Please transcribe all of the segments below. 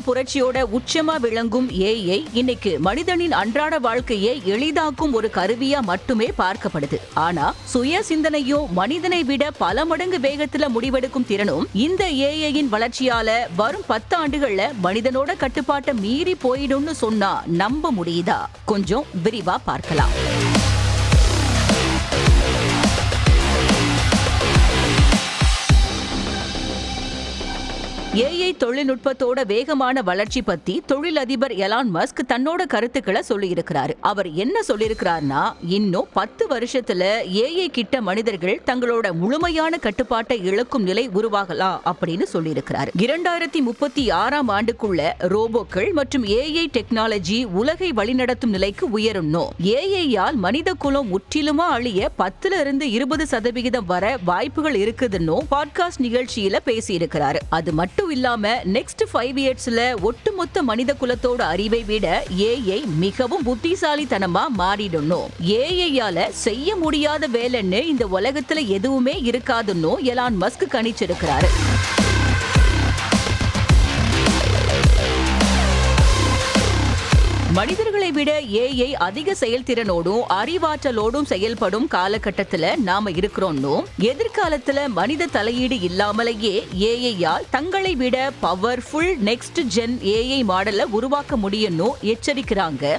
புரட்சியோட உச்சமா விளங்கும் ஏஐ இன்னைக்கு மனிதனின் அன்றாட வாழ்க்கையை எளிதாக்கும் ஒரு கருவியா மட்டுமே பார்க்கப்படுது. ஆனா சுய சிந்தனையும் மனிதனை விட பல மடங்கு வேகத்துல முடிவெடுக்கும் திறனும் இந்த ஏஐயின் வளர்ச்சியால வரும் 10 ஆண்டுகள்ல மனிதனோட கட்டுப்பாட்டை மீறி போயிடும்னு சொன்னா நம்ப முடியுதா? கொஞ்சம் விரிவா பார்க்கலாம். ஏஐ தொழில்நுட்பத்தோட வேகமான வளர்ச்சி பத்தி தொழிலதிபர் எலான் மஸ்க் தன்னோட கருத்துக்களை சொல்லியிருக்கிறாரு. அவர் என்ன சொல்லியிருக்கிறார்னா, இன்னும் 10 வருஷத்துல ஏஐ கிட்ட மனிதர்கள் தங்களோட முழுமையான கட்டுப்பாட்டை இழக்கும் நிலை உருவாகலாம் அப்படின்னு சொல்லியிருக்கிறாரு. 2036ஆம் ஆண்டுக்குள்ள ரோபோக்கள் மற்றும் ஏஐ டெக்னாலஜி உலகை வழிநடத்தும் நிலைக்கு உயரணும். ஏஐயால் மனித குலம் முற்றிலுமா அழிய 10-20% வர வாய்ப்புகள் இருக்குதுன்னு பாட்காஸ்ட் நிகழ்ச்சியில பேசியிருக்கிறாரு. அது மட்டும் இல்லாம நெக்ஸ்ட் 5 இயர்ஸ்ல ஒட்டுமொத்த மனித குலத்தோட அறிவை விட ஏஐ மிகவும் புத்திசாலித்தனமா மாறிடணும். ஏஐயால செய்ய முடியாத வேலைன்னு இந்த உலகத்துல எதுவுமே இருக்காதுன்னு எலான் மஸ்க் கணிச்சிருக்கிறாரு. மனிதர்களை விட ஏஐ அதிக செயல்திறனோடும் அறிவாற்றலோடும் செயல்படும் காலகட்டத்துல நாம இருக்கிறோம்னு, எதிர்காலத்துல மனித தலையீடு இல்லாமலேயே ஏஐயால் தங்களை விட பவர்ஃபுல் நெக்ஸ்ட் ஜென் ஏஐ மாடலை உருவாக்க முடியும்னு எச்சரிக்கிறாங்க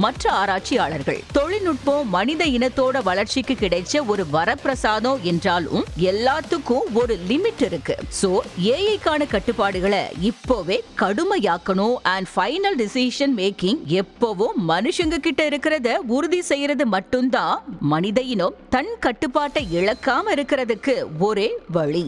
மற்ற ஆராய்ச்சியாளர்கள். தொழில்நுட்பம் மனித இனத்தோட வளர்ச்சிக்கு கிடைச்ச ஒரு வரப்பிரசாதம் என்றாலும் எல்லாத்துக்கும் ஒரு லிமிட் இருக்கு. சோ ஏஐக்கான கட்டுப்பாடுகளை இப்போவே கடுமையாக்கணும். அண்ட் ஃபைனல் டிசிஷன் மேக்கிங் எப்பவும் மனுஷங்க கிட்ட இருக்கிறத உறுதி செய்யறது மட்டும்தான் மனித இனம் தன் கட்டுப்பாட்டை இழக்காம இருக்கிறதுக்கு ஒரே வழி.